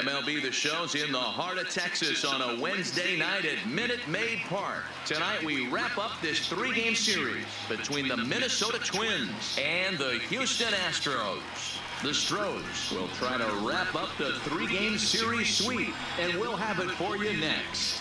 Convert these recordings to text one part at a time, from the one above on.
MLB The Show's in the heart of Texas on a Wednesday night at Minute Maid Park. Tonight we wrap up this three-game series between the Minnesota Twins and the Houston Astros. The Stros will try to wrap up the three-game series sweep, and we'll have it for you next.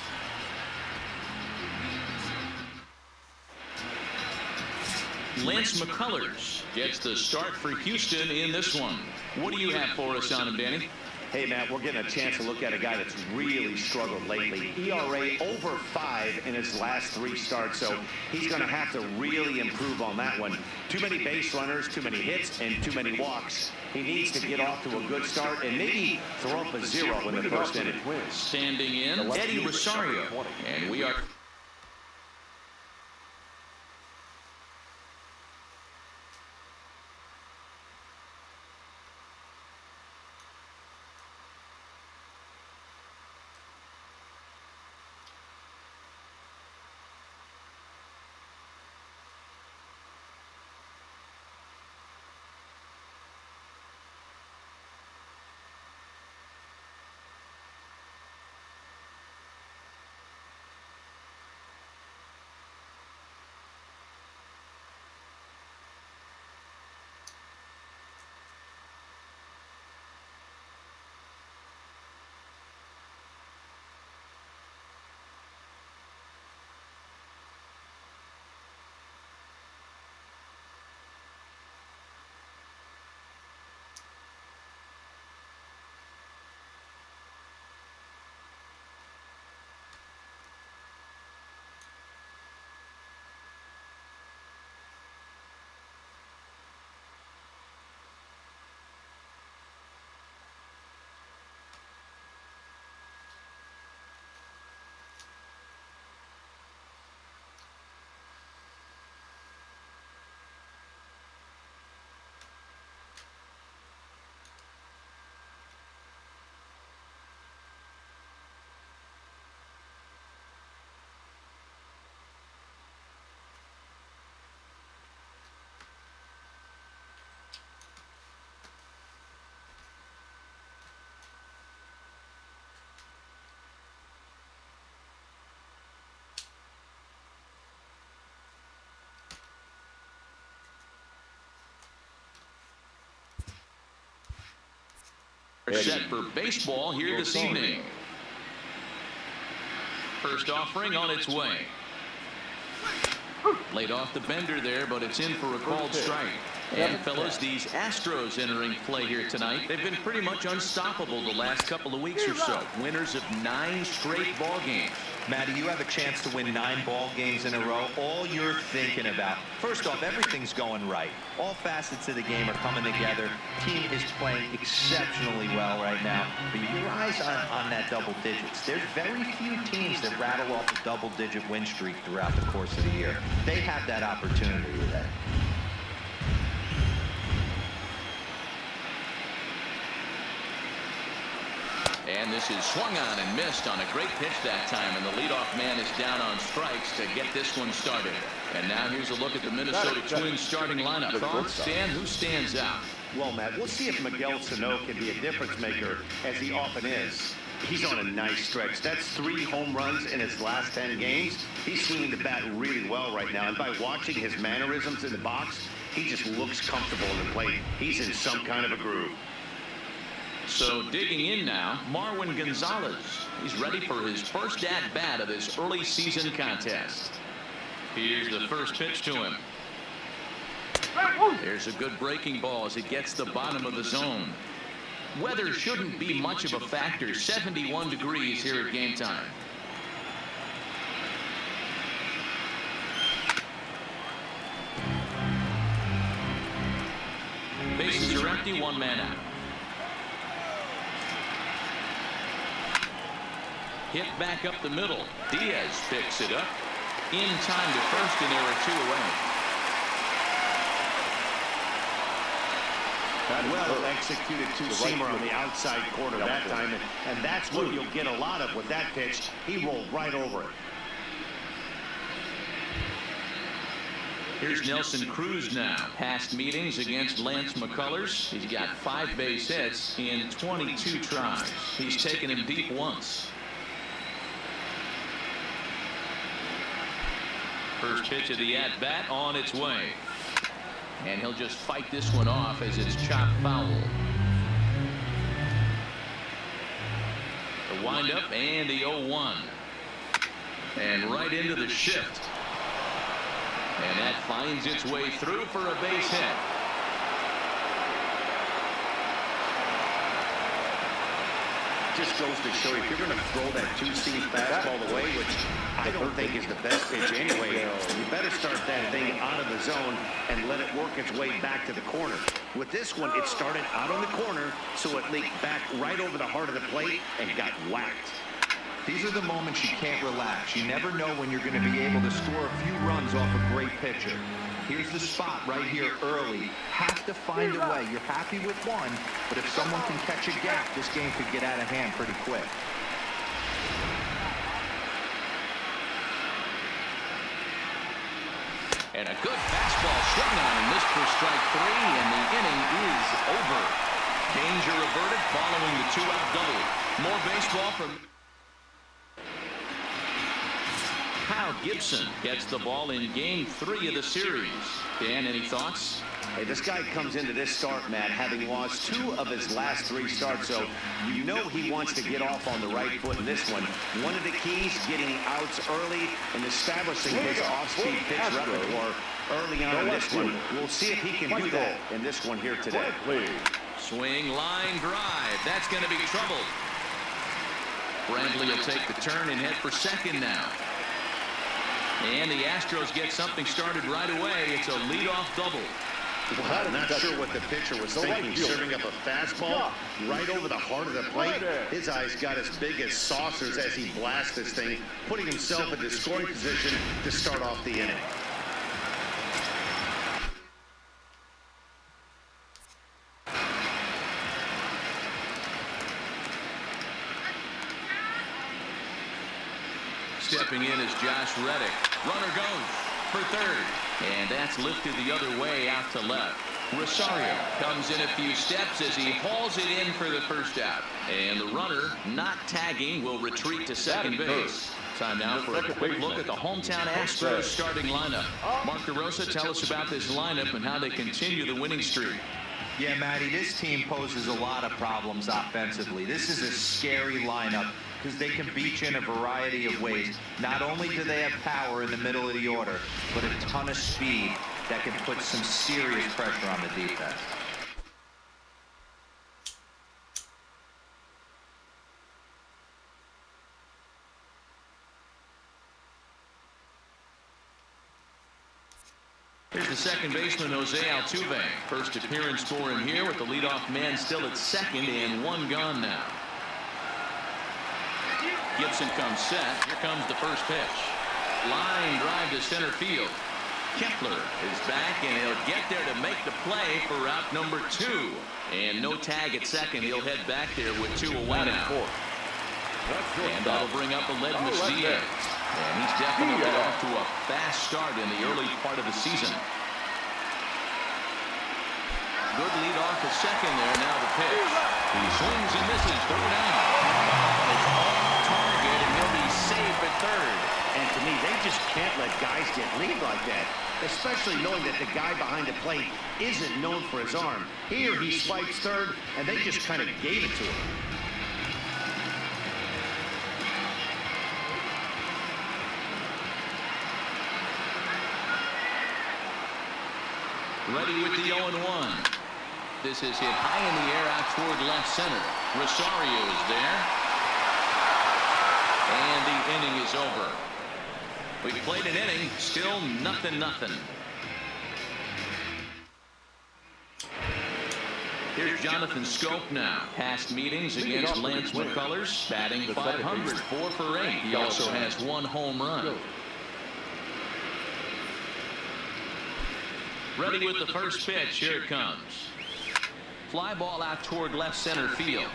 Lance McCullers gets the start for Houston in this one. What do you have for us on him, Danny? Hey, Matt, we're getting a chance to look at a guy that's really struggled lately. ERA over 5 in his last 3 starts, so he's going to have to really improve on that one. Too many base runners, too many hits, and too many walks. He needs to get off to a good start and maybe throw up a 0 in the first inning. Standing in, Eddie Rosario, and we are... set for baseball here this evening. First offering on its way. Laid off the bender there, but it's in for a called strike. And fellas, these Astros entering play here tonight. They've been pretty much unstoppable the last couple of weeks or so. Winners of 9 straight ball games. Matty, you have a chance to win 9 ball games in a row. All you're thinking about, first off, everything's going right. All facets of the game are coming together. Team is playing exceptionally well right now. But your eyes on that double digits. There's very few teams that rattle off a double-digit win streak throughout the course of the year. They have that opportunity today. And this is swung on and missed on a great pitch that time. And the leadoff man is down on strikes to get this one started. And now here's a look at the Minnesota Twins starting lineup. Thoughts, Dan? Who stands out? Well, Matt, we'll see if Miguel Sano can be a difference maker, as he often is. He's on a nice stretch. That's 3 home runs in his last 10 games. He's swinging the bat really well right now. And by watching his mannerisms in the box, he just looks comfortable in the plate. He's in some kind of a groove. So digging in now, Marwin Gonzalez. He's ready for his first at-bat of this early season contest. Here's the first pitch to him. There's a good breaking ball as it gets the bottom of the zone. Weather shouldn't be much of a factor. 71 degrees here at game time. Bases are empty, 1 man out. Hit back up the middle. Diaz picks it up. In time to first, and there are 2 away. Well executed two-seamer on the outside corner that time, and that's what you'll get a lot of with that pitch. He rolled right over it. Here's Nelson Cruz now. Past meetings against Lance McCullers. He's got 5 base hits in 22 tries. He's taken him deep once. First pitch of the at-bat on its way. And he'll just fight this one off as it's chopped foul. The windup and the 0-1. And right into the shift. And that finds its way through for a base hit. Just goes to show you, if you're going to throw that 2-seam fastball away, which I don't think is the best pitch anyway, you better start that thing out of the zone and let it work its way back to the corner. With this one, it started out on the corner, so it leaked back right over the heart of the plate and got whacked. These are the moments you can't relax. You never know when you're going to be able to score a few runs off a great pitcher. Here's the spot right here early. Have to find a way. You're happy with one, but if someone can catch a gap, this game could get out of hand pretty quick. And a good fastball swung on and missed for strike 3, and the inning is over. Danger averted following the 2-out double. More baseball from Kyle Gibson gets the ball in game 3 of the series. Dan, any thoughts? Hey, this guy comes into this start, Matt, having lost 2 of his last 3 starts, so you know he wants to get off on the right foot in this one. One of the keys, getting outs early and establishing his off-speed pitch repertoire early on in this one. We'll see if he can do that in this one here today. Swing, line, drive. That's going to be trouble. Brantley will take the turn and head for second now. And the Astros get something started right away. It's a leadoff double. Well, I'm not sure what the pitcher was thinking, serving up a fastball right over the heart of the plate. His eyes got as big as saucers as he blasts this thing, putting himself in the scoring position to start off the inning. Stepping in is Josh Reddick. Runner goes for third. And that's lifted the other way out to left. Rosario comes in a few steps as he hauls it in for the first out. And the runner, not tagging, will retreat to second base. Time now for a quick look at the hometown Astros starting lineup. Mark DeRosa, tell us about this lineup and how they continue the winning streak. Yeah, Matty, this team poses a lot of problems offensively. This is a scary lineup because they can beat you in a variety of ways. Not only do they have power in the middle of the order, but a ton of speed. that can put some serious pressure on the defense. Here's the second baseman, Jose Altuve. First appearance for him here with the leadoff man still at second and one gone now. Gibson comes set. Here comes the first pitch. Line drive to center field. Kepler is back, and he'll get there to make the play for route number 2. And no tag at second. He'll head back there with 2 away now. And that'll bring up Aledmys Diaz. And he's definitely off to a fast start in the early part of the season. Good lead off at second there. Now the pitch. He swings and misses. 3 down. It's on target, and he'll be safe at third. And to me, they just can't let guys get lead like that, especially knowing that the guy behind the plate isn't known for his arm. Here he spikes third, and they just kind of gave it to him. Ready with the 0-1. This is hit high in the air out toward left center. Rosario is there. And the inning is over. We played an inning, still 0-0. Here's Jonathan Scope now. Past meetings against Lance McCullers, batting .500, 4 for 8. He also has 1 home run. Ready with the first pitch. Here it comes. Fly ball out toward left center field.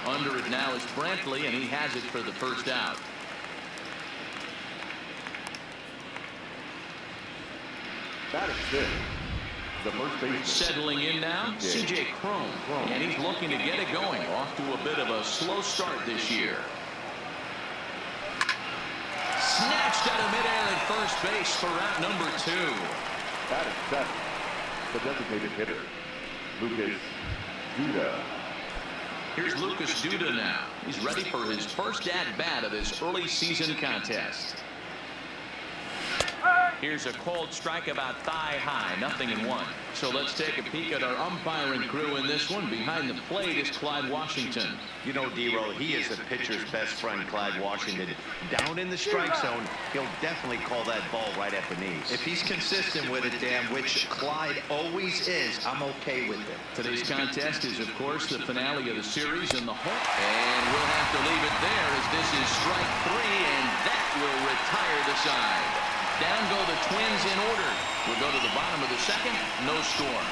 Under it now is Brantley, and he has it for the first out. That is it. The first baseman. Settling in now, C.J. Cron. And he's looking to get it going. Off to a bit of a slow start this year. Snatched out of midair at first base for route number 2. That is set. The designated hitter, Lucas Duda. Here's Lucas Duda now. He's ready for his first at-bat of this early season contest. Here's a cold strike about thigh high, 0-1. So let's take a peek at our umpiring crew in this one. Behind the plate is Clyde Washington. You know, D-Roll, he is a pitcher's best friend, Clyde Washington. Down in the strike zone, he'll definitely call that ball right at the knees. If he's consistent with it, Dan, which Clyde always is, I'm okay with it. Today's contest is, of course, the finale of the series in the home. And we'll have to leave it there as this is strike 3, and that will retire the side. Down go the Twins in order. We'll go to the bottom of the second. No score.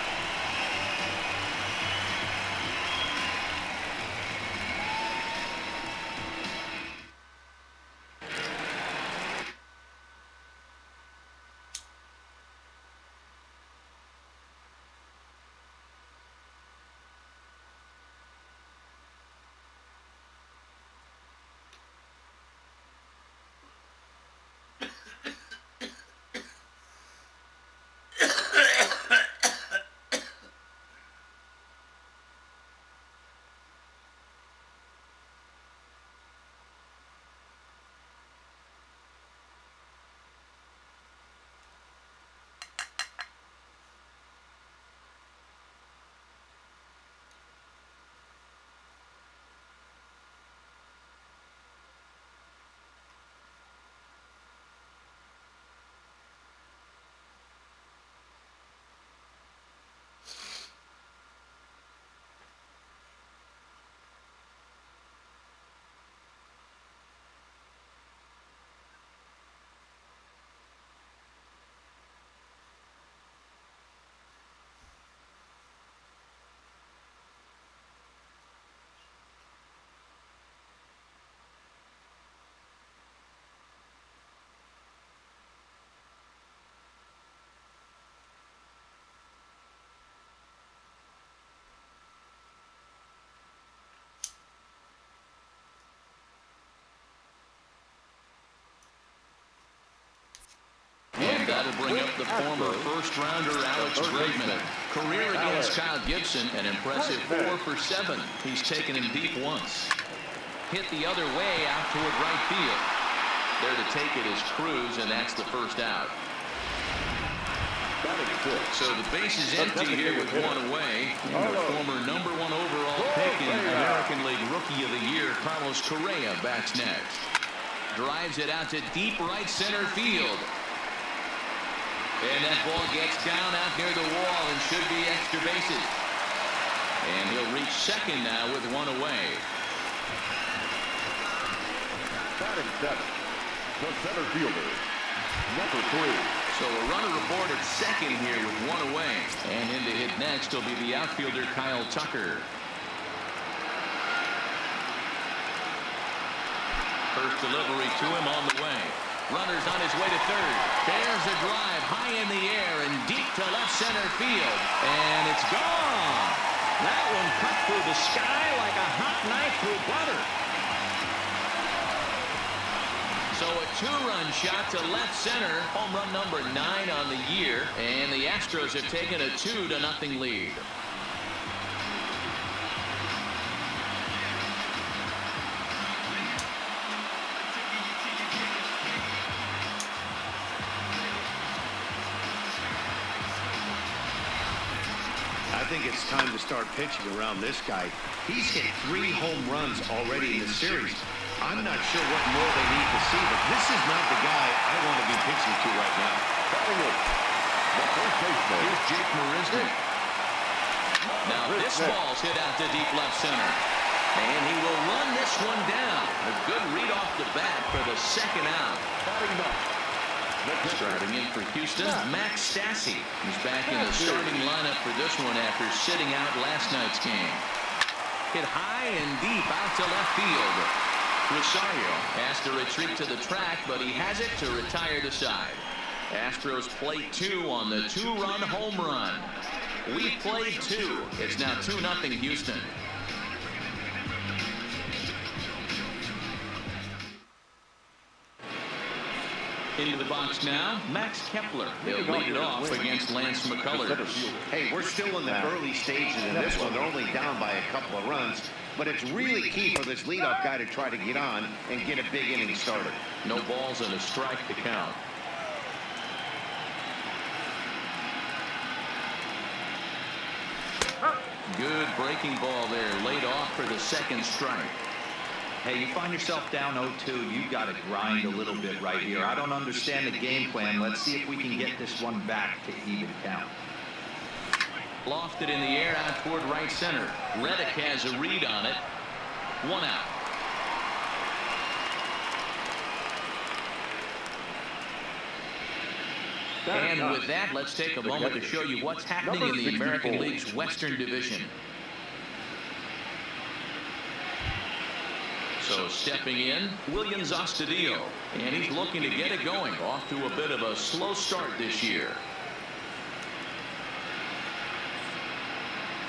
And that'll bring up the former first-rounder Alex Bregman. Career against Kyle Gibson, an impressive 4 for 7. He's taken him deep once. Hit the other way out toward right field. There to take it is Cruz, and that's the first out. So the base is empty here with one away. And the former #1 overall pick in American League Rookie of the Year, Carlos Correa, bats next. Drives it out to deep right center field. And that ball gets down out near the wall and should be extra bases. And he'll reach second now with one away. Batting seventh, the center fielder, number 3. So a runner aboard at second here with one away. And in to hit next will be the outfielder Kyle Tucker. First delivery to him on the way. Runner's on his way to third. There's a drive high in the air and deep to left center field. And it's gone. That one cut through the sky like a hot knife through butter. So a 2-run shot to left center. Home run number 9 on the year. And the Astros have taken a 2-0 lead. I think it's time to start pitching around this guy. He's hit 3 home runs already in the series. I'm not sure what more they need to see, but this is not the guy I want to be pitching to right now. Here's Jake Marisnick. Now this ball's hit out to deep left center. And he will run this one down. A good read off the bat for the second out. Starting in for Houston, Max Stassi. He's back in the starting lineup for this one after sitting out last night's game. Hit high and deep out to left field. Rosario has to retreat to the track, but he has it to retire the side. Astros play 2 on the 2-run home run. We played 2. It's now 2-0 Houston. Into the box now, Max Kepler. He'll lead it off against Lance McCullers. Hey, we're still in the early stages in this one. They're only down by a couple of runs. But it's really key for this leadoff guy to try to get on and get a big inning started. No balls and a strike to count. Good breaking ball there, laid off for the second strike. Hey, you find yourself down 0-2, you got to grind a little bit right here. I don't understand the game plan. Let's see if we can get this one back to even count. Lofted in the air out toward right center. Reddick has a read on it. 1 out. And with that, let's take a moment to show you what's happening in the American League's Western Division. So stepping in, Williams Astudillo. And he's looking to get it going. Off to a bit of a slow start this year.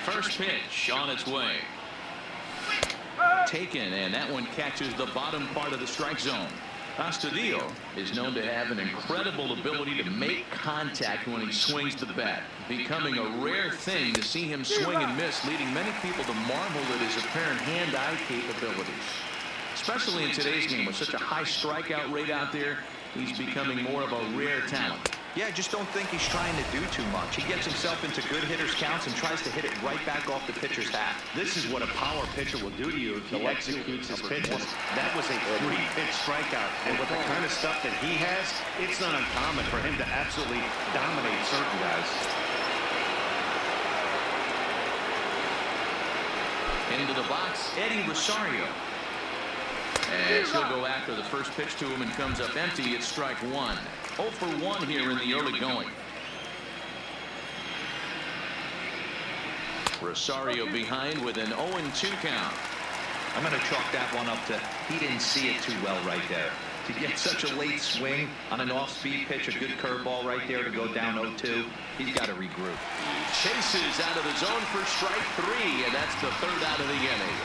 First pitch on its way. Taken, and that one catches the bottom part of the strike zone. Astudillo is known to have an incredible ability to make contact when he swings the bat, becoming a rare thing to see him swing and miss, leading many people to marvel at his apparent hand-eye capabilities. Especially in today's game with such a high strikeout rate out there, he's becoming more of a rare talent. Yeah, I just don't think he's trying to do too much. He gets himself into good hitters' counts and tries to hit it right back off the pitcher's hat. This is what a power pitcher will do to you if he executes his pitches. That was a 3-pitch strikeout. And with the kind of stuff that he has, it's not uncommon for him to absolutely dominate certain guys. Into the box, Eddie Rosario. As he'll go after the first pitch to him and comes up empty, it's strike 1. 0 for 1 here in the early going. Rosario behind with an 0-2 count. I'm going to chalk that one up to he didn't see it too well right there. To get such a late swing on an off-speed pitch, a good curveball right there to go down 0-2, he's got to regroup. Chases out of the zone for strike 3, and that's the third out of the inning.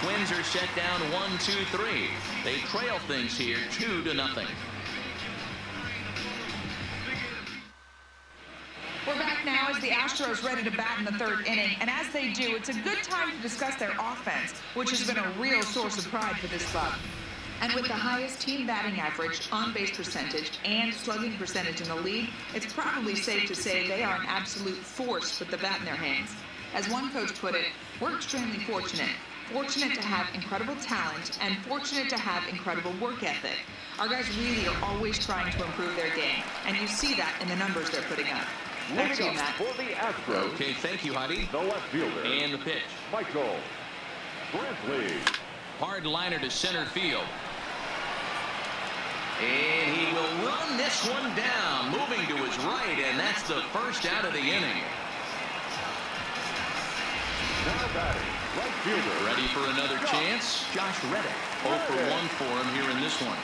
Twins are set down 1-2-3. They trail things here 2-0. We're back now as the Astros ready to bat in the third inning. And as they do, it's a good time to discuss their offense, which has been a real source of pride for this club. And with the highest team batting average, on-base percentage, and slugging percentage in the league, it's probably safe to say they are an absolute force with the bat in their hands. As one coach put it, we're extremely fortunate. Fortunate to have incredible talent and fortunate to have incredible work ethic. Our guys really are always trying to improve their game, and you see that in the numbers they're putting up. Back to you, Matt. For the Astros, Okay, thank you, Heidi. the left fielder, And the pitch. Michael Brantley. Hard liner to center field. And he will run this one down, moving to his right, and that's the first out of the inning. Now batting, right fielder, Ready for another chance? Josh Reddick. 0 for 1 for him here in this one.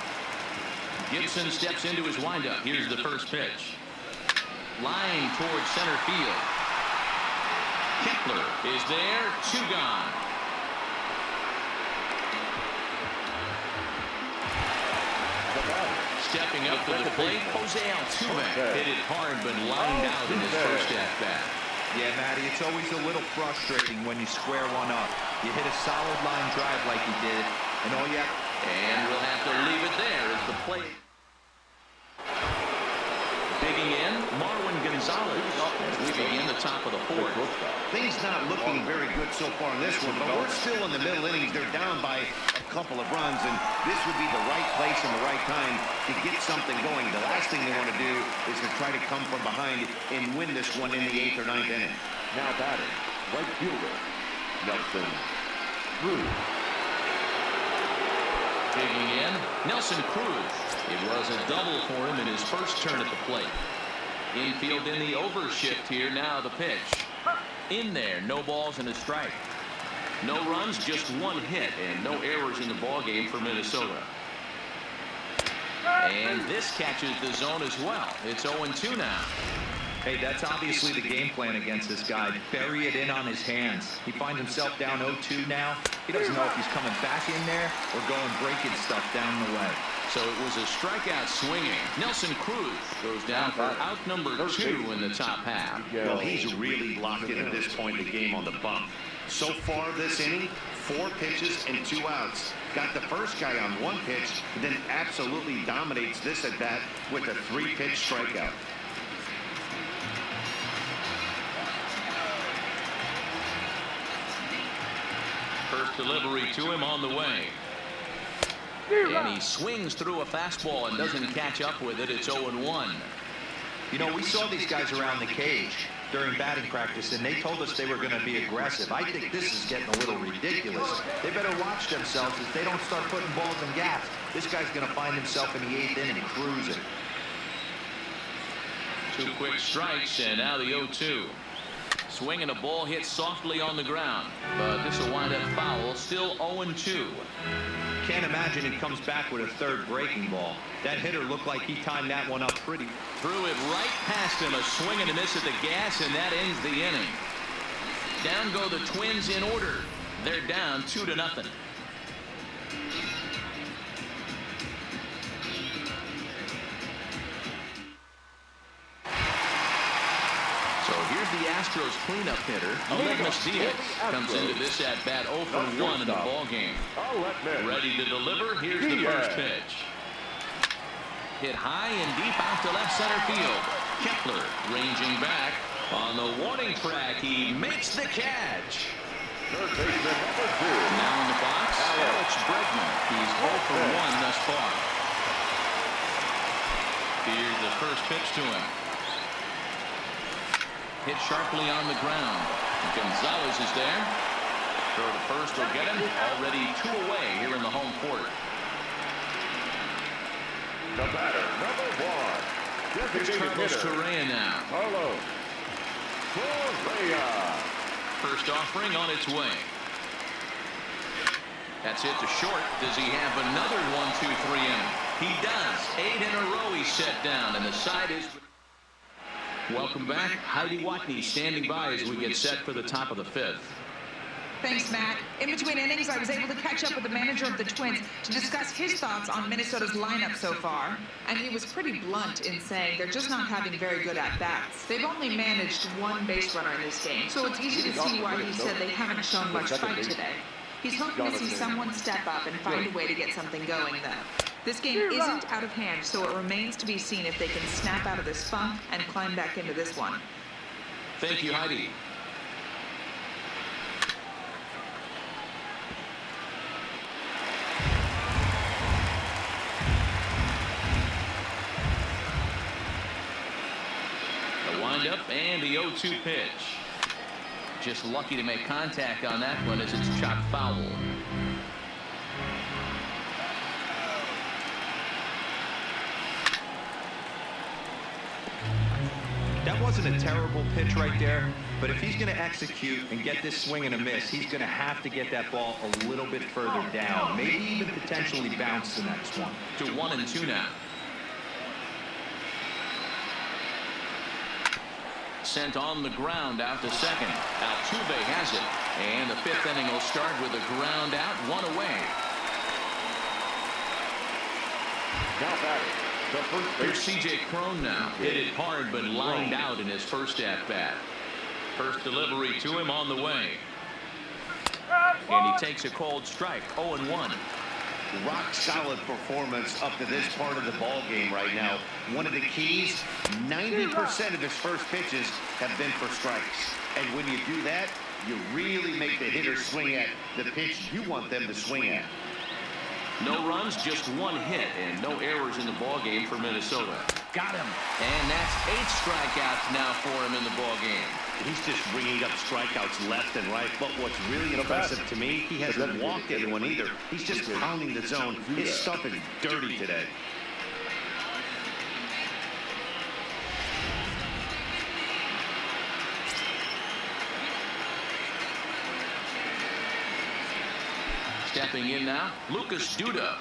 Gibson steps into his windup. Here's the first pitch. Line towards center field. Kepler is there. 2 gone. the batter, Stepping up to the plate, Jose Altuve hit it hard but lined out in his first at-bat. Yeah, Matty, it's always a little frustrating when you square one up. You hit a solid line drive like you did, and all you have... And we'll have to leave it there as the plate. Digging in, Marwin Gonzalez as we begin the top of the 4th. Things not looking very good so far in this one, but we're still in the middle innings. They're down by a couple of runs, and this would be the right place and the right time to get something going. The last thing they want to do is to try to come from behind and win this one in the 8th or 9th inning. now batting, right fielder, Nelson Cruz. Digging in, Nelson Cruz. It was a double for him in his first turn at the plate. Infield in the overshift here. Now the pitch. In there, no balls and a strike. No runs, just 1 hit, and no errors in the ballgame for Minnesota. And this catches the zone as well. It's 0-2 now. Hey, that's obviously the game plan against this guy. Bury it in on his hands. He finds himself down 0-2 now. He doesn't know if he's coming back in there or going breaking stuff down the way. So it was a strikeout swinging. Nelson Cruz goes down for out number 2 in the top half. Well, he's really locked in at this point in the game on the bump. So far this inning, 4 pitches and 2 outs. Got the first guy on 1 pitch, then absolutely dominates this at bat with a 3-pitch strikeout. First delivery to him on the way. And he swings through a fastball and doesn't catch up with it. It's 0-1. You know, we saw these guys around the cage during batting practice, and they told us they were going to be aggressive. I think this is getting a little ridiculous. They better watch themselves if they don't start putting balls in gaps. This guy's going to find himself in the 8th inning cruising. 2 quick strikes, and now the 0-2. Swinging a ball hit softly on the ground, but this will wind up foul. Still 0-2. Can't imagine he comes back with a 3rd breaking ball. That hitter looked like he timed that one up pretty. Threw it right past him, a swing and a miss at the gas, and that ends the inning. Down go the Twins in order. They're down 2-0. So here's the Astros cleanup hitter. Luis Diaz comes into this at bat 0 for 1 in the ball game. Ready to deliver. Here's the first pitch. Hit high and deep out to left center field. Kepler ranging back on the warning track. He makes the catch. Third baseman number 2. Now in the box, Alex Bregman. He's 0 for 1 thus far. Here's the first pitch to him. Hit sharply on the ground. Gonzalez is there. Throw to first will get him. Already 2 away here in the home court. The batter, number 1. Here's Carlos Correa now. Carlos Correa. First offering on its way. That's hit to short. Does he have another 1-2-3 inning? He does. 8 in a row he's set down, and the side is... Welcome back. Heidi Watney standing by as we get set for the top of the 5th. Thanks, Matt. In between innings, I was able to catch up with the manager of the Twins to discuss his thoughts on Minnesota's lineup so far. And he was pretty blunt in saying they're just not having very good at-bats. They've only managed 1 base runner in this game, so it's easy to see why he said they haven't shown much fight today. He's hoping to see someone step up and find a way to get something going, though. This game isn't out of hand, so it remains to be seen if they can snap out of this funk and climb back into this one. Thank you, Heidi. The windup and the 0-2 pitch. Just lucky to make contact on that one as it's chopped foul. That wasn't a terrible pitch right there, but if he's going to execute and get this swing and a miss, he's going to have to get that ball a little bit further down, maybe even potentially bounce the next one. To 1-2 now. Sent on the ground out to second. Altuve has it, and the fifth inning will start with a ground out, one away. Now batting, the first Here's base. C.J. Cron now. Hit it hard but lined out in his first at-bat. First delivery to him on the way. And he takes a cold strike, 0-1. Rock solid performance up to this part of the ball game right now. One of the keys, 90% of his first pitches have been for strikes. And when you do that, you really make the hitter swing at the pitch you want them to swing at. No runs, just one hit, and no errors in the ball game for Minnesota. Got him. And that's 8 strikeouts now for him in the ball game. He's just ringing up strikeouts left and right. But what's really impressive to me, he hasn't walked anyone either. He's just pounding the zone. His stuff is dirty today. Stepping in now, Lucas Duda.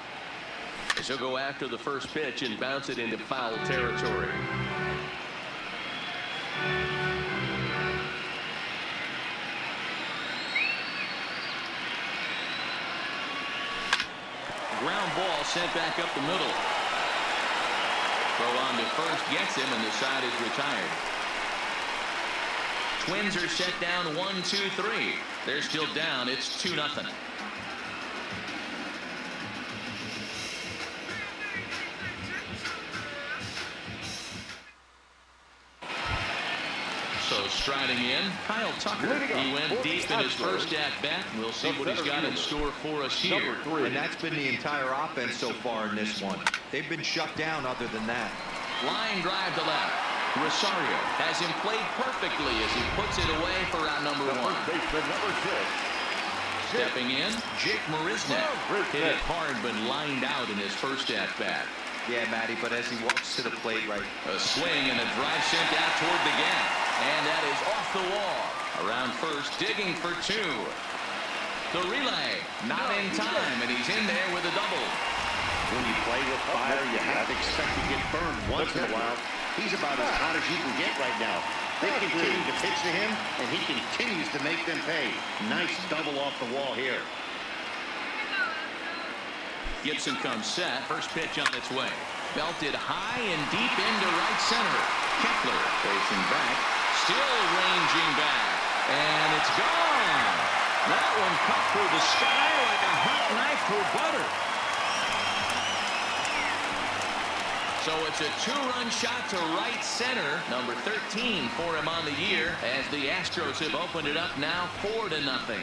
As he'll go after the first pitch and bounce it into foul territory. Ground ball sent back up the middle. Throw on to first gets him, and the side is retired. Twins are set down 1-2-3. They're still down. It's 2-0. So striding in, Kyle Tucker. He went deep in his first at-bat. We'll see what he's got in store for us here. And that's been the entire offense so far in this one. They've been shut down other than that. Line drive to left. Rosario has him played perfectly as he puts it away for out number 1. Stepping in, Jake Marisnik. Hit it hard but lined out in his first at-bat. Yeah, Matty, but as he walks to the plate right. A swing and a drive sent out toward the gap. And that is off the wall. Around first, digging for 2. The relay, not in time, and he's in there with a double. When you play with fire, you have to expect to get burned once in a while. He's about as hot as you can get right now. They continue to pitch to him, and he continues to make them pay. Nice double off the wall here. Gibson comes set. First pitch on its way. Belted high and deep into right center. Kepler facing back. Still ranging back. And it's gone. That one cut through the sky like a hot knife through butter. So it's a 2-run shot to right center. Number 13 for him on the year as the Astros have opened it up now 4-0.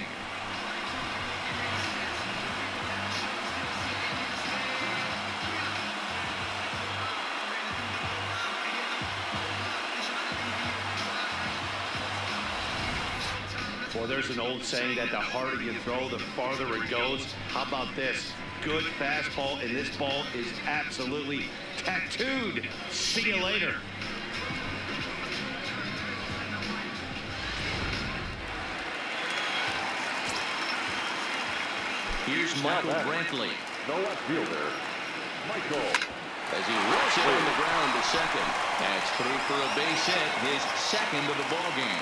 Well, there's an old saying that the harder you throw, the farther it goes. How about this? Good fastball, and this ball is absolutely tattooed. See you later. Here's Michael Brantley. The left fielder, Michael. As he rips it on the ground to second. That's through for a base hit, his second of the ball game.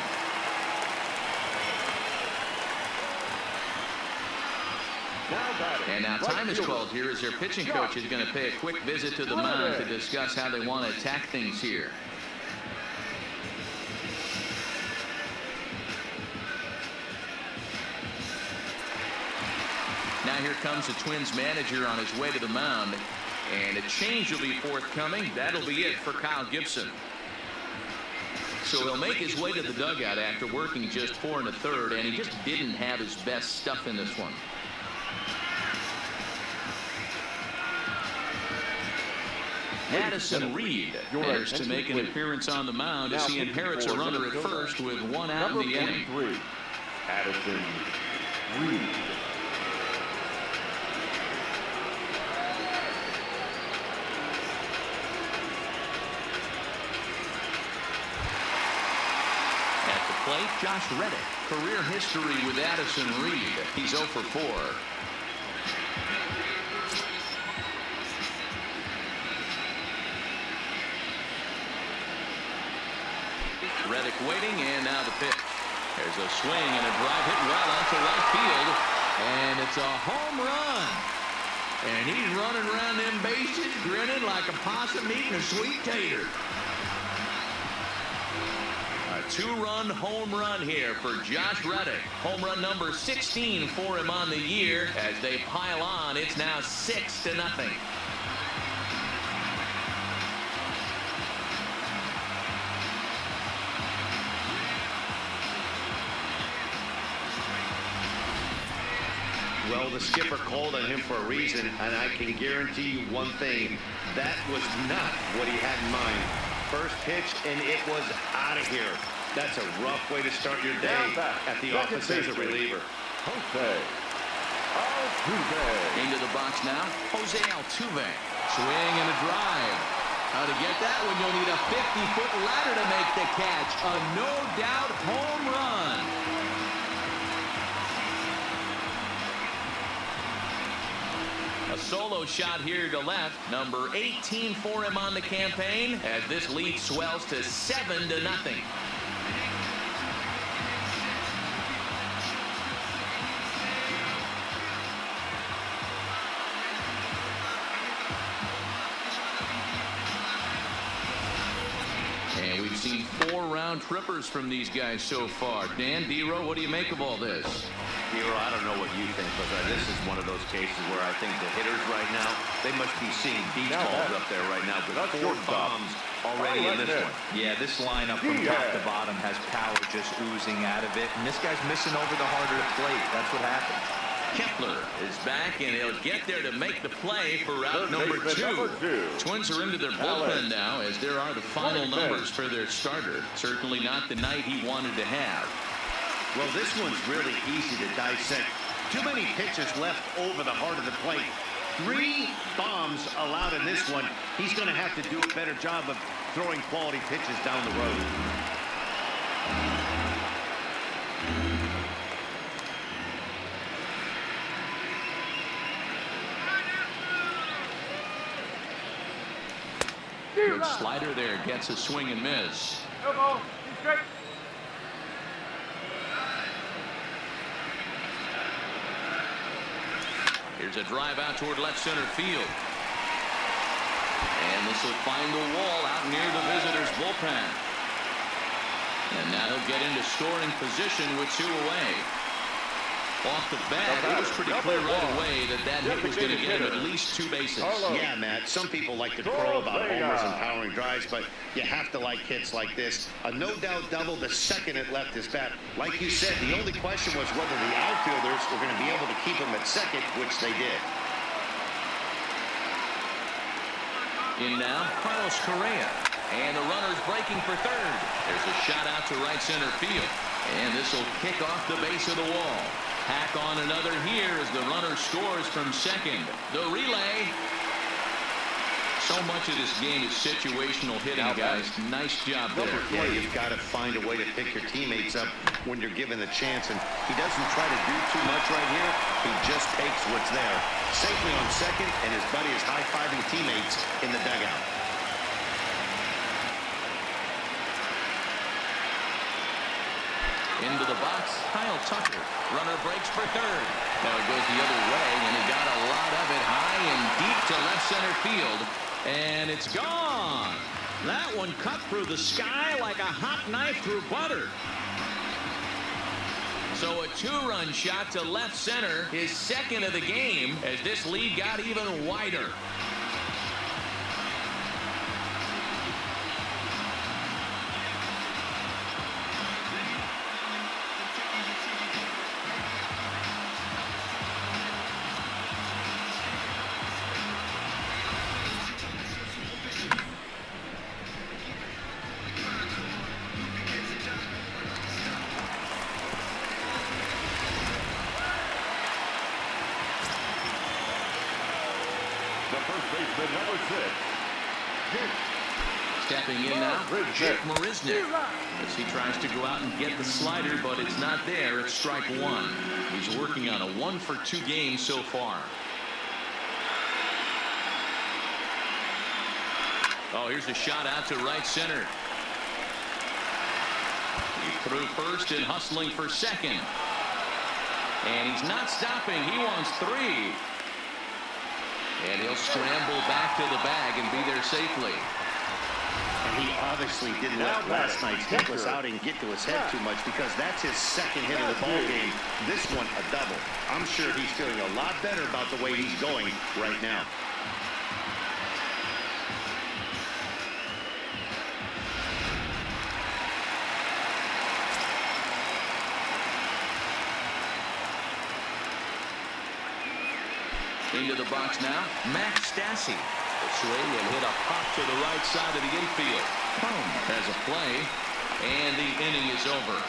And now time is called here as their pitching coach is going to pay a quick visit to the mound to discuss how they want to attack things here. here comes the Twins manager on his way to the mound. And a change will be forthcoming. That'll be it for Kyle Gibson. So he'll make his way to the dugout after working just 4 1/3, and he just didn't have his best stuff in this one. Addison Reed enters to make an appearance on the mound as he inherits a runner at first with 1 out in the inning. Addison Reed. At the plate, Josh Reddick. Career history with Addison Reed. He's 0 for 4. Reddick waiting, and now the pitch. There's a swing and a drive hit well out to right field, and it's a home run. And he's running around them bases, grinning like a possum eating a sweet tater. A 2-run home run here for Josh Reddick. Home run number 16 for him on the year. As they pile on, it's now 6-0. Well, the skipper called on him for a reason, and I can guarantee you one thing. That was not what he had in mind. First pitch, and it was out of here. That's a rough way to start your day at the office as a reliever. Jose Altuve. Into the box now, Jose Altuve. Swing and a drive. How to get that one? You'll need a 50-foot ladder to make the catch. A no-doubt home run. A solo shot here to left. Number 18 for him on the campaign as this lead swells to 7-0. And we've seen 4 round trippers from these guys so far. Dan, D-Row, what do you make of all this? Hero, I don't know what you think, but this is one of those cases where I think the hitters right now, they must be seeing beach balls up there right now. But 4 bombs already in this one. Yeah, this lineup from top to bottom has power just oozing out of it. And this guy's missing over the heart of the plate. That's what happens. Kepler is back, and he'll get there to make the play for route number 2. Twins are into their bullpen now, as there are the final numbers for their starter. Certainly not the night he wanted to have. Well, this one's really easy to dissect. Too many pitches left over the heart of the plate. 3 bombs allowed in this one. He's going to have to do a better job of throwing quality pitches down the road. Good slider there, gets a swing and miss. Elbow, straight. Here's a drive out toward left center field. And this will find the wall out near the visitors' bullpen. And now he'll get into scoring position with 2 away. Off the bat, it was pretty clear right away that hit was going to get him at least 2 bases. Yeah, Matt, some people like to crow about homers and powering drives, but you have to like hits like this. A no-doubt double the second it left his bat. Like you said, the only question was whether the outfielders were going to be able to keep him at second, which they did. In now, Carlos Correa. And the runner's breaking for third. There's a shot out to right center field. And this will kick off the base of the wall. Hack on another here as the runner scores from second. The relay. So much of this game is situational hitting, guys. Nice job there. Yeah, you've got to find a way to pick your teammates up when you're given the chance. And he doesn't try to do too much right here. He just takes what's there. Safely on second, and his buddy is high-fiving teammates in the dugout. Into the box, Kyle Tucker. Runner breaks for third. Now it goes the other way, and he got a lot of it high and deep to left center field. And it's gone. That one cut through the sky like a hot knife through butter. So a 2-run shot to left center, his second of the game, as this lead got even wider. Stepping in now, Jake Marisnick, as he tries to go out and get the slider, but it's not there. It's strike one. He's working on a 1-for-2 game so far. Oh, here's a shot out to right center. He threw first and hustling for second. And he's not stopping. He wants 3. And he'll scramble back to the bag and be there safely. And he obviously didn't let last night's hitless outing get to his head too much, because that's his second hit of the ball game. This one a double. I'm sure he's feeling a lot better about the way he's going right now. Into the box now, Max Stassi. Swing and hit a pop to the right side of the infield. Boom, has a play, and the inning is over.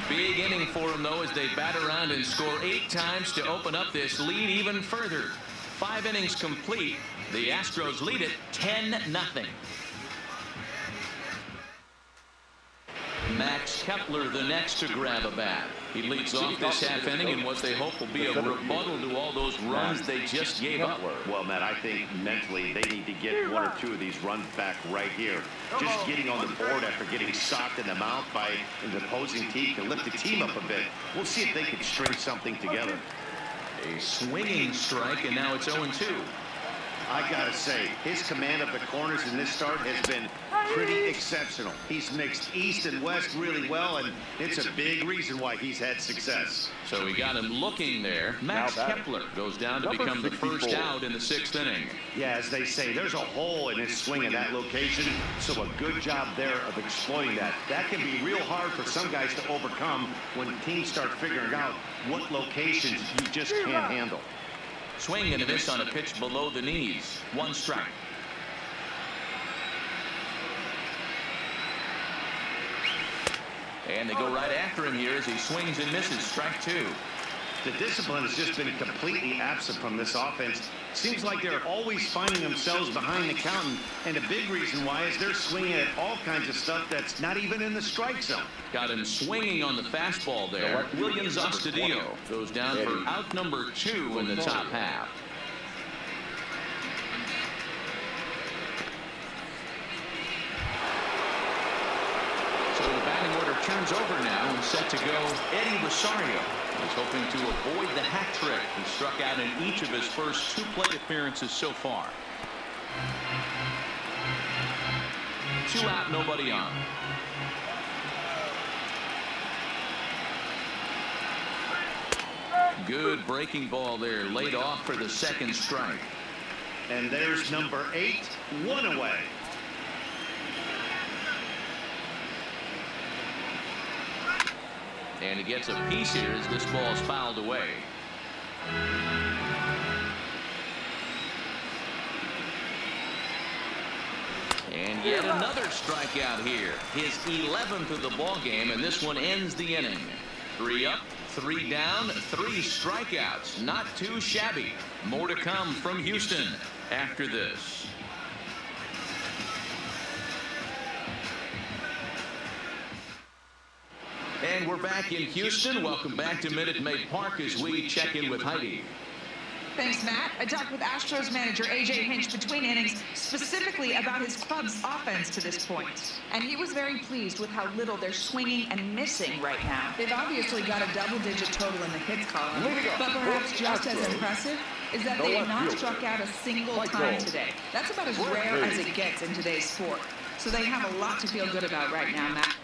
Big inning for them, though, as they bat around and score 8 times to open up this lead even further. 5 innings complete. The Astros lead it 10-0. Max Kepler, the next to grab a bat. He leads off this half inning in what they hope will be a rebuttal to all those runs they just gave up. Well, Matt, I think mentally they need to get 1 or 2 of these runs back right here. Just getting on the board after getting socked in the mouth by the opposing team to lift the team up a bit. We'll see if they can string something together. A swinging strike, and now it's 0-2. I gotta say, his command of the corners in this start has been pretty exceptional. He's mixed east and west really well, and it's a big reason why he's had success. So we got him looking there. Max Kepler goes down to become the first out in the 6th inning. Yeah, as they say, there's a hole in his swing in that location, so a good job there of exploiting that. That can be real hard for some guys to overcome when teams start figuring out what locations you just can't handle. Swing and a miss on a pitch below the knees. 1 strike. And they go right after him here as he swings and misses. Strike 2. The discipline has just been completely absent from this offense. Seems like they're always finding themselves behind the count, and a big reason why is they're swinging at all kinds of stuff that's not even in the strike zone. Got him swinging on the fastball there. Williams Astudillo goes down for out number 2 in the top half. So the batting order turns over now and set to go Eddie Rosario. He's hoping to avoid the hat trick. He struck out in each of his first 2 plate appearances so far. 2 out, nobody on. Good breaking ball there, laid off for the 2nd strike. And there's number 8, 1 away. And he gets a piece here as this ball's fouled away. And yet another strikeout here. His 11th of the ball game, and this one ends the inning. 3 up, 3 down, 3 strikeouts. Not too shabby. More to come from Houston after this. And we're back in Houston. Welcome back to Minute Maid Park as we check in with Heidi. Thanks, Matt. I talked with Astros manager A.J. Hinch between innings specifically about his club's offense to this point. And he was very pleased with how little they're swinging and missing right now. They've obviously got a double-digit total in the hits column. But perhaps just as impressive is that they have not struck out a single time today. That's about as rare as it gets in today's sport. So they have a lot to feel good about right now, Matt.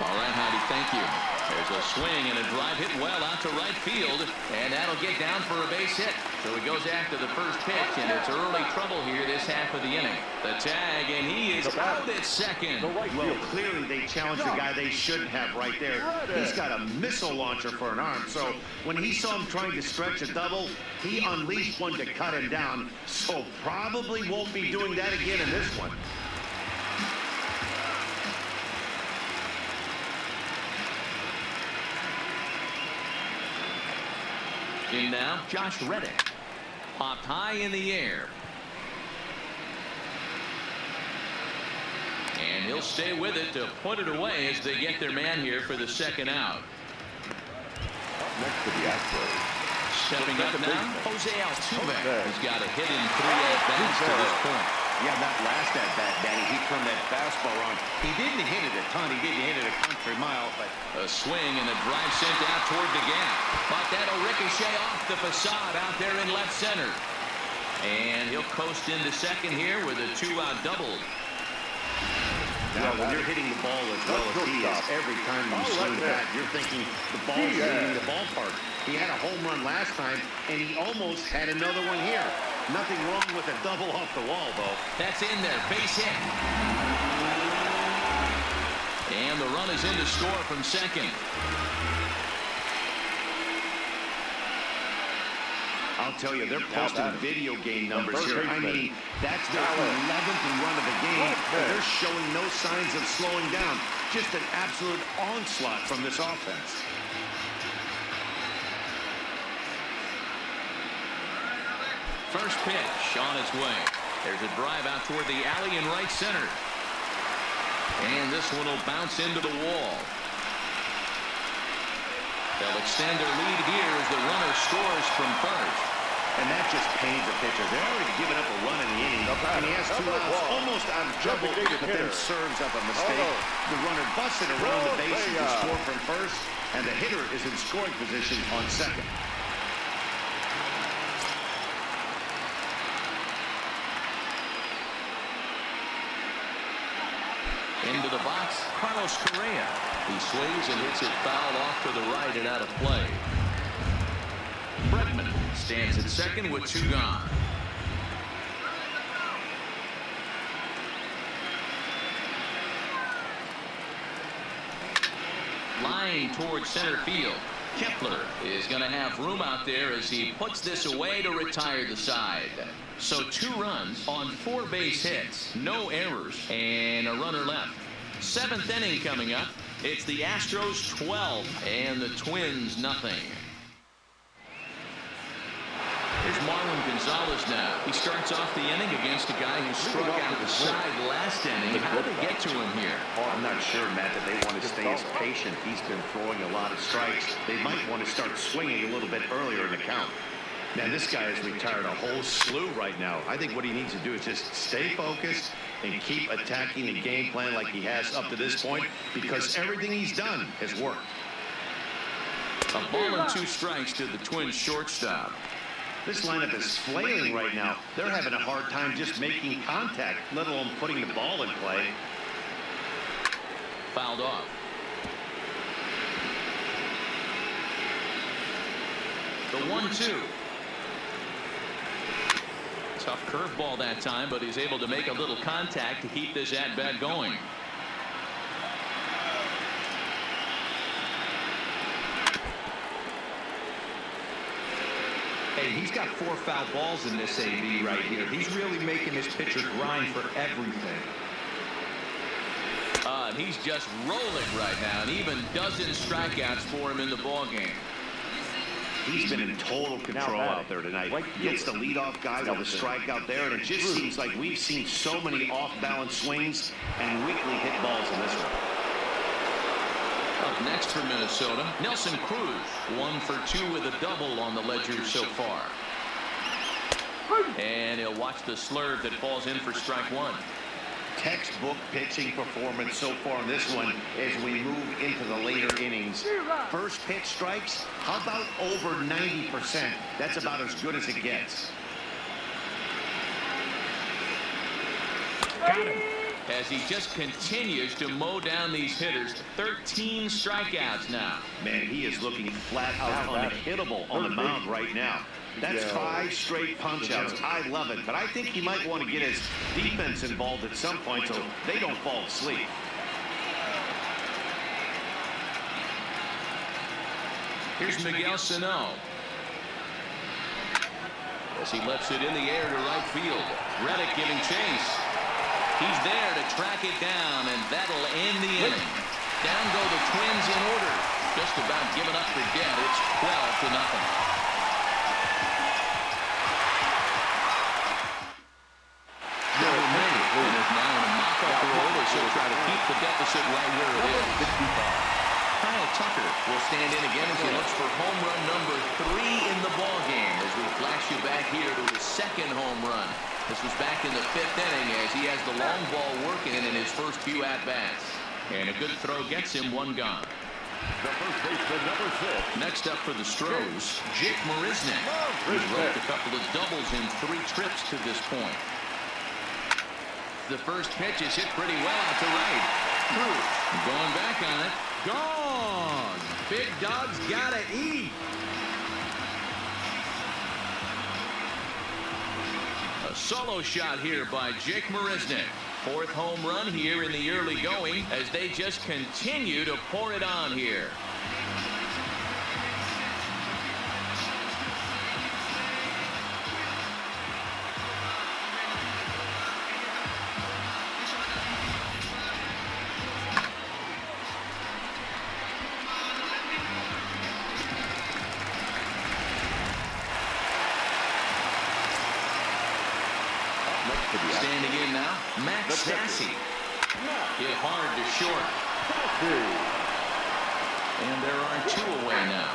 All right, Heidi, thank you. There's a swing and a drive hit well out to right field, and that'll get down for a base hit. So he goes after the first pitch, and it's early trouble here this half of the inning. The tag, and he is out at second. Well, clearly they challenged the guy they shouldn't have right there. He's got a missile launcher for an arm, so when he saw him trying to stretch a double, he unleashed one to cut him down, so probably won't be doing that again in this one. In now, Josh Reddick. Popped high in the air. And he'll stay with it to put it away as they get their man here for the second out. Next to the Astros. Stepping up now, Jose Altuve has got a hit in 3 at-bats to this point. Yeah, that last at-bat, Danny, he turned that fastball on. He didn't hit it a ton. He didn't hit it a country mile, but a swing and a drive sent out toward the gap. But that'll ricochet off the facade out there in left center. And he'll coast into second here with a 2-out double. Now, when you're hitting the ball as well as he is, every time you swing the bat, you're thinking the ball's in the ballpark. He had a home run last time, and he almost had another one here. Nothing wrong with a double off the wall, though. That's in there. Base hit. And the run is in to score from second. I'll tell you, they're posting video game numbers here. I mean, that's their 11th run of the game. They're showing no signs of slowing down. Just an absolute onslaught from this offense. First pitch on its way. There's a drive out toward the alley in right center. And this one will bounce into the wall. They'll extend their lead here as the runner scores from first. And that just pains the pitcher. They're already giving up a run in the inning. And he has 2 outs, almost out of trouble, but then serves up a mistake. The runner busted around the bases to score from first, and the hitter is in scoring position on second. Into the box, Carlos Correa. He swings and hits it foul off to the right and out of play. Bregman stands at second with 2 gone. Line towards center field. Kepler is going to have room out there as he puts this away to retire the side. So 2 runs on 4 base hits, no errors, and a runner left. 7th inning coming up. It's the Astros 12 and the Twins nothing. Here's Marlon Gonzalez now. He starts off the inning against a guy who struck out the side last inning. How did they get to him here? Oh, I'm not sure, Matt, that they want to stay as patient. He's been throwing a lot of strikes. They might want to start swinging a little bit earlier in the count. Man, this guy has retired a whole slew right now. I think what he needs to do is just stay focused and keep attacking the game plan like he has up to this point, because everything he's done has worked. A ball and 2 strikes to the Twins shortstop. This lineup is flailing right now. They're having a hard time just making contact, let alone putting the ball in play. Fouled off. The 1-2. Tough curveball that time, but he's able to make a little contact to keep this at-bat going. Hey, he's got 4 foul balls in this AB right here. He's really making his pitcher grind for everything. He's just rolling right now, and even dozens strikeouts for him in the ballgame. He's been in total control out there tonight. Gets the leadoff guy with a strikeout there, and it just seems like we've seen so many off-balance swings and weakly hit balls in this one. Up next for Minnesota, Nelson Cruz, 1 for 2 with a double on the ledger so far. And he'll watch the slurve that falls in for strike 1. Textbook pitching performance so far in this one as we move into the later innings. First pitch strikes, how about over 90%? That's about as good as it gets. Got him. as he just continues to mow down these hitters. 13 strikeouts now. Man, he is looking flat out unhittable on the mound right now. That's 5 straight punch-outs. I love it, but I think he might want to get his defense involved at some point so they don't fall asleep. Here's Miguel Sano. As he lets it in the air to right field. Reddick giving chase. He's there to track it down, and that'll end the inning. Down go the Twins in order. Just about giving up for dead. It's 12-0. And is now in a mop-up role as he'll try to keep the deficit right where it is. Kyle Tucker will stand in again as he looks for home run number 3 in the ball game as we flash you back here to his second home run. This was back in the 5th inning as he has the long ball working in his first few at-bats. And a good throw gets him 1 gone. The first baseman, number 6. Next up for the Stros, Jake Marisnick. He's roped a couple of doubles in 3 trips to this point. The first pitch is hit pretty well out to right. Going back on it. Gone. Big Dog's gotta eat. A solo shot here by Jake Marisnick. 4th home run here in the early going as they just continue to pour it on here. Standing in now, Max Stassi. Hit hard to short. And there are 2 away now.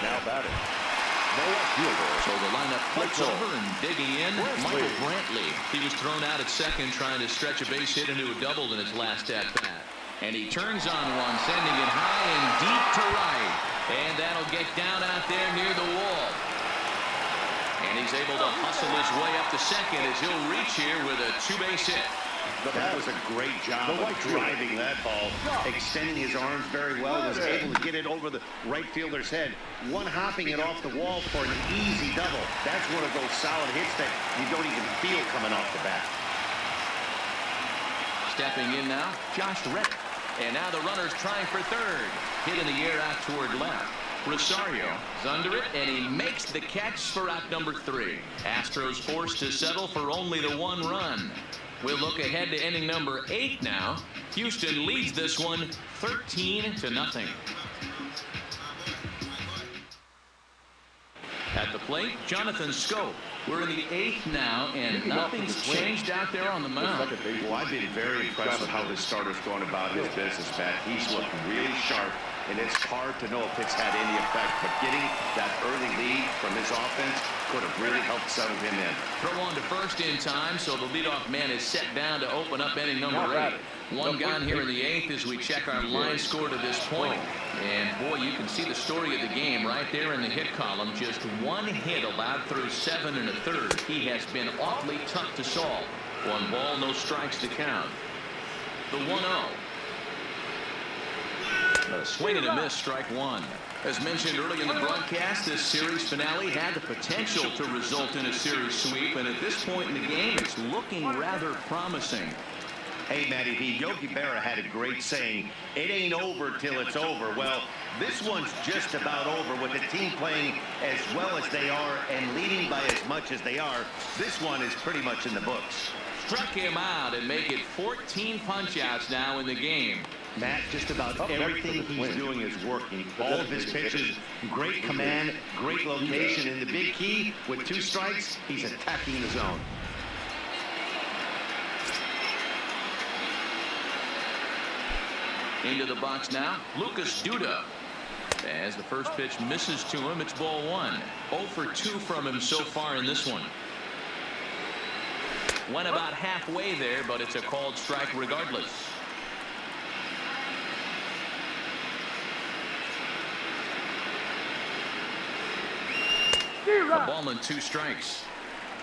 Now batting. No left fielder. So the lineup flips over and digging in. Michael Brantley. He was thrown out at second trying to stretch a base hit into a double in his last at-bat. And he turns on one, sending it high and deep to right. And that'll get down out there near the wall. And he's able to hustle his way up to second as he'll reach here with a 2-base hit. That was a great job of driving that ball, extending his arms very well, was able to get it over the right fielder's head, one-hopping it off the wall for an easy double. That's one of those solid hits that you don't even feel coming off the bat. Stepping in now, Josh Reddick. And now the runner's trying for third. Hit in the air out toward left. Rosario is under it, and he makes the catch for out number 3. Astros forced to settle for only the 1 run. We'll look ahead to inning number 8 now. Houston leads this one 13-0. At the plate, Jonathan Scope. We're in the 8th now, and nothing's changed out there on the mound. Well, I've been very impressed with how this starter's going about his business, Pat. He's looking really sharp, and it's hard to know if it's had any effect, but getting that early lead from his offense could have really helped settle him in. Throw on to first in time, so the leadoff man is set down to open up inning number 8. 1 gone here in the 8th as we check our line score to this point. And boy, you can see the story of the game right there in the hit column. Just 1 hit allowed through 7 1/3. He has been awfully tough to solve. 1 ball, no strikes to count. The 1-0. A swing and a miss, strike 1. As mentioned early in the broadcast, this series finale had the potential to result in a series sweep, and at this point in the game, it's looking rather promising. Hey, Matty V, Yogi Berra had a great saying, it ain't over till it's over. Well, this one's just about over with the team playing as well as they are and leading by as much as they are. This one is pretty much in the books. Struck him out and make it 14 punch-outs now in the game. Matt, just about everything he's doing is working. All of his pitches, great command, great location, and the big key, with 2 strikes, he's attacking the zone. Into the box now, Lucas Duda. As the first pitch misses to him, it's ball 1. 0 for 2 from him so far in this one. Went about halfway there, but it's a called strike regardless. A ball and 2 strikes.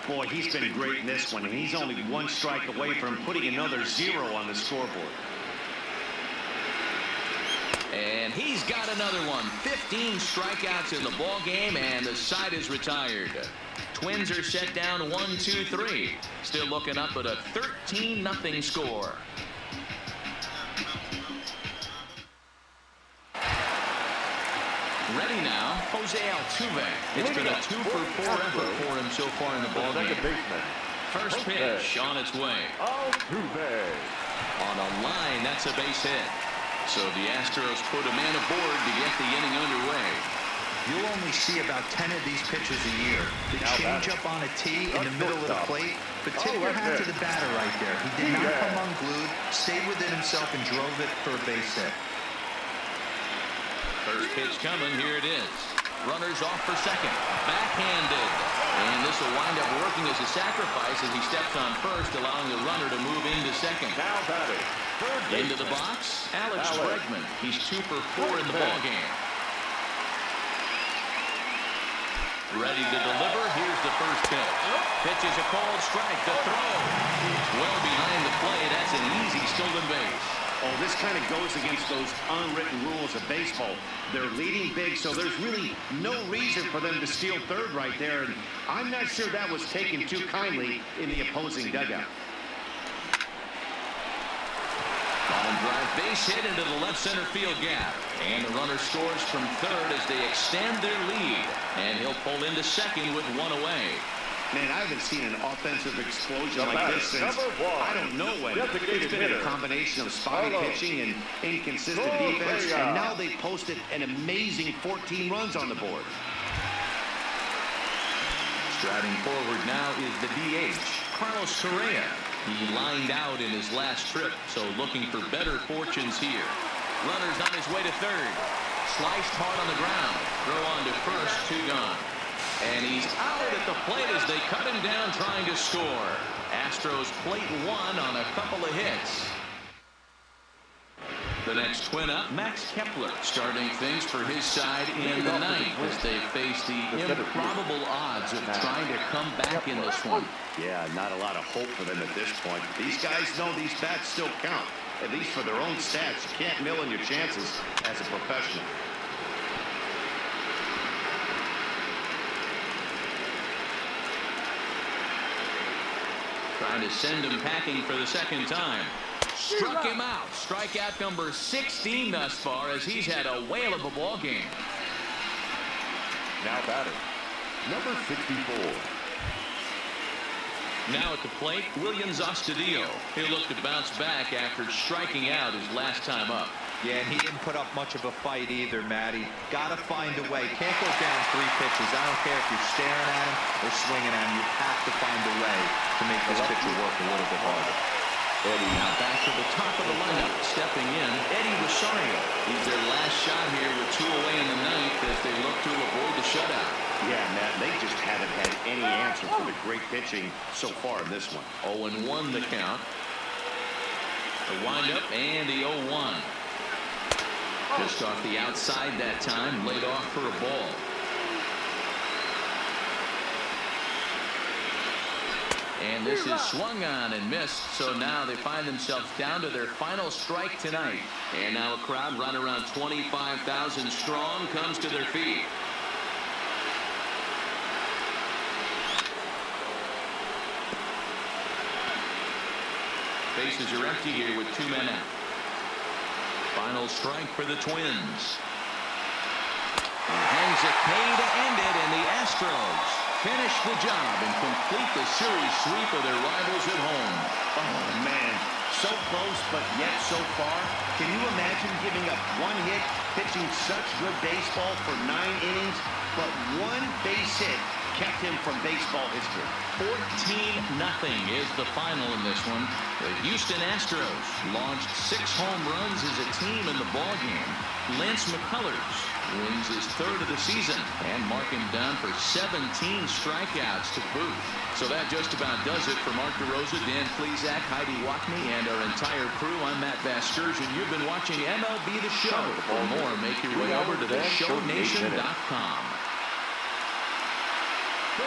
Boy, he's been great in this one, and he's only one strike away from putting another 0 on the scoreboard. And he's got another one. 15 strikeouts in the ball game, and the side is retired. Twins are set down 1-2-3. Still looking up at a 13-0 score. Ready now, Jose Altuve. It's been a 2-for-4 effort for him so far in the ball game. First pitch on its way. Altuve. On a line, that's a base hit. So the Astros put a man aboard to get the inning underway. You'll only see about 10 of these pitches a year. The changeup on a tee in the middle of the plate, but tip your hat to the batter right there. He did not come unglued, stayed within himself, and drove it for a base hit. First pitch coming. Here it is. Runners off for second. Backhanded. And this will wind up working as a sacrifice as he steps on first, allowing the runner to move into second. Now batting. Into the box, Alex Bregman. He's 2-for-4 in the ball game. Ready to deliver. Here's the first pitch. Pitch is a called strike. The throw. Well behind the plate. That's an easy stolen base. Oh, this kind of goes against those unwritten rules of baseball. They're leading big, so there's really no reason for them to steal third right there. And I'm not sure that was taken too kindly in the opposing dugout. Line drive base hit into the left center field gap. And the runner scores from third as they extend their lead. And he'll pull into second with one away. Man, I haven't seen an offensive explosion like this since I don't know when. It's been a combination of spotty pitching and inconsistent defense, and now they've posted an amazing 14 runs on the board. Striding forward now is the DH, Carlos Correa. He lined out in his last trip, so looking for better fortunes here. Runner's on his way to third. Sliced hard on the ground. Throw on to first, 2 gone. And he's out at the plate as they cut him down trying to score. Astros plate 1 on a couple of hits. The next twin up, Max Kepler, starting things for his side in the ninth as they face the improbable odds of trying to come back in this one. Yeah, not a lot of hope for them at this point. These guys know these bats still count, at least for their own stats. You can't mill in your chances as a professional. Trying to send him packing for the second time. Struck him out. Strikeout number 16 thus far as he's had a whale of a ball game. Now batting. Number 64. Now at the plate, Williams Astudillo. He'll look to bounce back after striking out his last time up. Yeah, and he didn't put up much of a fight either, Matty. Got to find a way. Can't go down 3 pitches. I don't care if you're staring at him or swinging at him. You have to find a way to make this pitcher work a little bit harder. Eddie now back to the top of the lineup. Stepping in, Eddie Rosario. He's their last shot here with 2 away in the ninth as they look to avoid the shutout. Yeah, Matt, they just haven't had any answer for the great pitching so far in this one. 0-1 the count. The windup and the 0-1. Just off the outside that time, laid off for a ball. And this is swung on and missed, so now they find themselves down to their final strike tonight. And now a crowd right around 25,000 strong comes to their feet. Bases are empty here with 2 men out. Final strike for the Twins. He hangs a K to end it, and the Astros finish the job and complete the series sweep of their rivals at home. Oh, man. So close, but yet so far. Can you imagine giving up 1 hit, pitching such good baseball for 9 innings, but 1 base hit kept him from baseball history? 14-0 is the final in this one. The Houston Astros launched 6 home runs as a team in the ballgame. Lance McCullers wins his 3rd of the season and mark him down for 17 strikeouts to boot. So that just about does it for Mark DeRosa, Dan Plesac, Heidi Wackney, and our entire crew. I'm Matt Vasgersian. You've been watching MLB The Show. For more, make your way over to theshowNation.com.